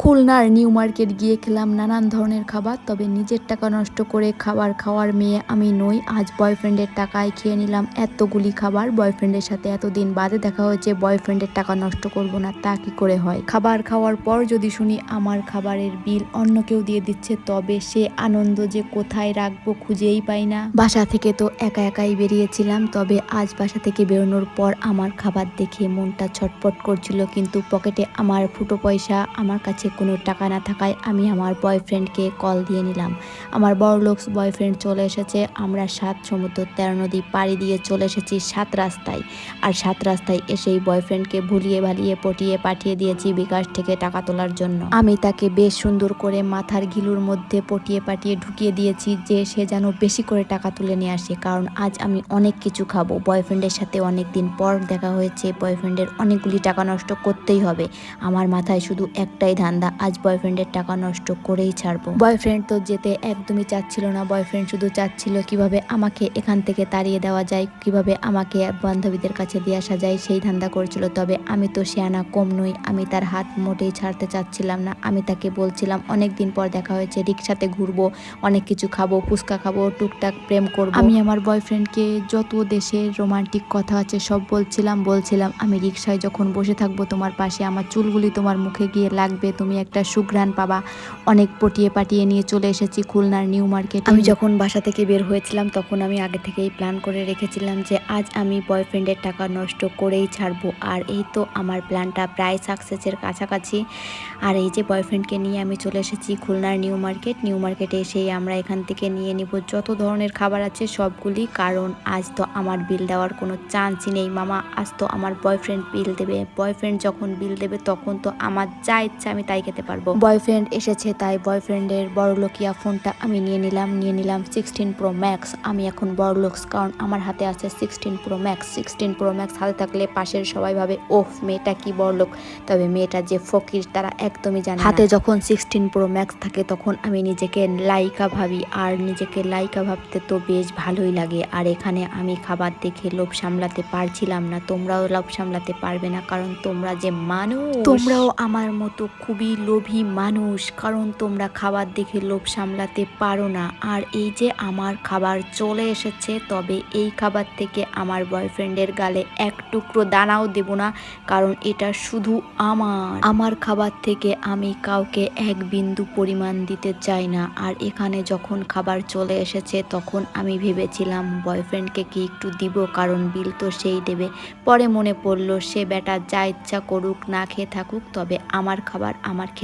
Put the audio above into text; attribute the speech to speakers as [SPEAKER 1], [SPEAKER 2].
[SPEAKER 1] খুলনার new market গিয়ে খেলাম নানান ধরনের খাবার, তবে নিজের টাকা নষ্ট করে খাবার খাওয়ার মেয়ে আমি নই। আজ বয়ফ্রেন্ডের টাকায় খেয়ে নিলাম এতগুলি খাবার। বয়ফ্রেন্ডের সাথে এতদিন বাদে দেখা হয়েছে, বয়ফ্রেন্ডের টাকা নষ্ট করব না তা কি করে হয়। খাবার খাওয়ার পর যদি শুনি আমার খাবারের বিল অন্য কেউ দিয়ে দিচ্ছে, তবে সে আনন্দ যে কোথায় রাখবো খুঁজেই পাই না। বাসা থেকে তো একা একাই বেরিয়েছিলাম, তবে আজ বাসা থেকে বেরোনোর পর আমার খাবার দেখে মনটা ছটফট করছিল, কিন্তু পকেটে আমার ফুটো পয়সা, আমার কাছে কোনো টাকা না থাকায় আমি আমার বয়ফ্রেন্ডকে কল দিয়ে নিলাম। আমার বড়লোকস বয়ফ্রেন্ড চলে এসেছে। আমরা 7 সমুদ্র 13 নদী পাড়ি দিয়ে চলে এসেছি 7 রাস্তায়। আর 7 রাস্তায় এসেই বয়ফ্রেন্ডকে ভুলিয়ে ভালিয়ে পটিয়ে পাঠিয়ে দিয়েছি বিকাশ থেকে টাকা তোলার জন্য। আমি তাকে বেশ সুন্দর করে মাথার ঘিলুর মধ্যে পটিয়ে পাঠিয়ে ঢুকিয়ে দিয়েছি যে সে যেন বেশি করে টাকা তুলে নিয়ে আসে, কারণ আজ আমি অনেক কিছু খাবো। বয়ফ্রেন্ডের সাথে অনেক দিন পর দেখা হয়েছে, বয়ফ্রেন্ডের অনেকগুলি টাকা নষ্ট করতেই হবে। আমার মাথায় শুধু একটাই ধান্দা, আজ বয়ফ্রেন্ডের টাকা নষ্ট করেই ছাড়বো। বয়ফ্রেন্ড তো যেতে একদমই চাচ্ছিল না। বয়ফ্রেন্ড শুধু চাচ্ছিল কিভাবে আমাকে এখান থেকে তাড়িয়ে দেওয়া যায়, কিভাবে আমাকে বান্ধবীদের কাছে দিয়ে আসা যায়, সেই ধান্দা করেছিল। তবে আমি তো শিয়ানা কম নই, আমি তার হাত মোটেই ছাড়তে চাচ্ছিলাম না। আমি তাকে বলছিলাম অনেক দিন পর দেখা হয়েছে, রিক্সাতে ঘুরবো, অনেক কিছু খাবো, ফুচকা খাবো, টুকটাক প্রেম করবো। আমি আমার বয়ফ্রেন্ডকে যত দেশের রোমান্টিক কথা আছে সব বলছিলাম আমি রিক্সায় যখন বসে থাকবো তোমার পাশে, আমার চুলগুলি তোমার মুখে গিয়ে লাগবে, তুমি একটা সুঘ্রাণ পাবা। অনেক পটিয়ে পাঠিয়ে নিয়ে চলে এসেছি খুলনার নিউ মার্কেট। আমি যখন বাসা থেকে বের হয়েছিলাম তখন আমি আগে থেকেই প্ল্যান করে রেখেছিলাম যে আজ আমি বয়ফ্রেন্ডের টাকা নষ্ট করেই ছাড়বো। আর এই তো আমার প্ল্যানটা প্রায় সাকসেসের কাছাকাছি। আর এই যে বয়ফ্রেন্ডকে নিয়ে আমি চলে এসেছি খুলনার নিউ মার্কেট। নিউ মার্কেটে এসেই আমরা এখান থেকে নিয়ে নিব যত ধরনের খাবার আছে সবগুলি, কারণ আজ তো আমার বিল দেওয়ার কোনো চান্সই নেই মামা। আজ তো আমার বয়ফ্রেন্ড বিল দেবে। বয়ফ্রেন্ড যখন বিল দেবে তখন তো আমার যা ইচ্ছা আমি তাই খেতে পারবো। বয়ফ্রেন্ড এসেছে তাই বয়ফ্রেন্ডের বড়লোকিয়া ফোনটা আমি নিয়ে নিলাম 16 প্রো ম্যাক্স। আমি এখন বড়লোকস, কারণ আমার হাতে আছে 16 প্রো ম্যাক্স। 16 প্রো ম্যাক্স হাতে থাকলে পাশের সবাই ভাবে ওফ মেয়েটা কি বড়লোক, তবে মেয়েটা যে ফকির তারা একদমই জানে না। হাতে যখন 16 প্রো ম্যাক্স থাকে তখন আমি নিজেকে লাইকা ভাবি, আর নিজেকে লাইকা ভাবতে তো বেশ ভালোই লাগে। আর এখানে আমি খাবার দেখে লোভ সামলাতে পারছিলাম না। তোমরাও লোভ সামলাতে পারবে না, কারণ তোমরা যে মানুষ, তোমরাও আমার মতো খুবই লোভী মানুষ, কারণ তোমরা খাবার দেখে লোভ সামলাতে পারো না। আর এই যে আমার খাবার চলে এসেছে, তবে এই খাবার থেকে আমার বয়ফ্রেন্ডের গালে এক টুকরো দানাও দেব না, কারণ এটা শুধু আমার খাবার থেকে আমি কাউকে এক বিন্দু পরিমাণ দিতে চাই না। আর এখানে যখন খাবার চলে এসেছে তখন আমি ভেবেছিলাম বয়ফ্রেন্ডকে কি একটু দিব, কারণ বিল তো সেই দেবে। পরে মনে পড়লো সে বেটা যা ইচ্ছা করুক, না খেয়ে থাকুক, তবে আমার খাবার আমার খেতে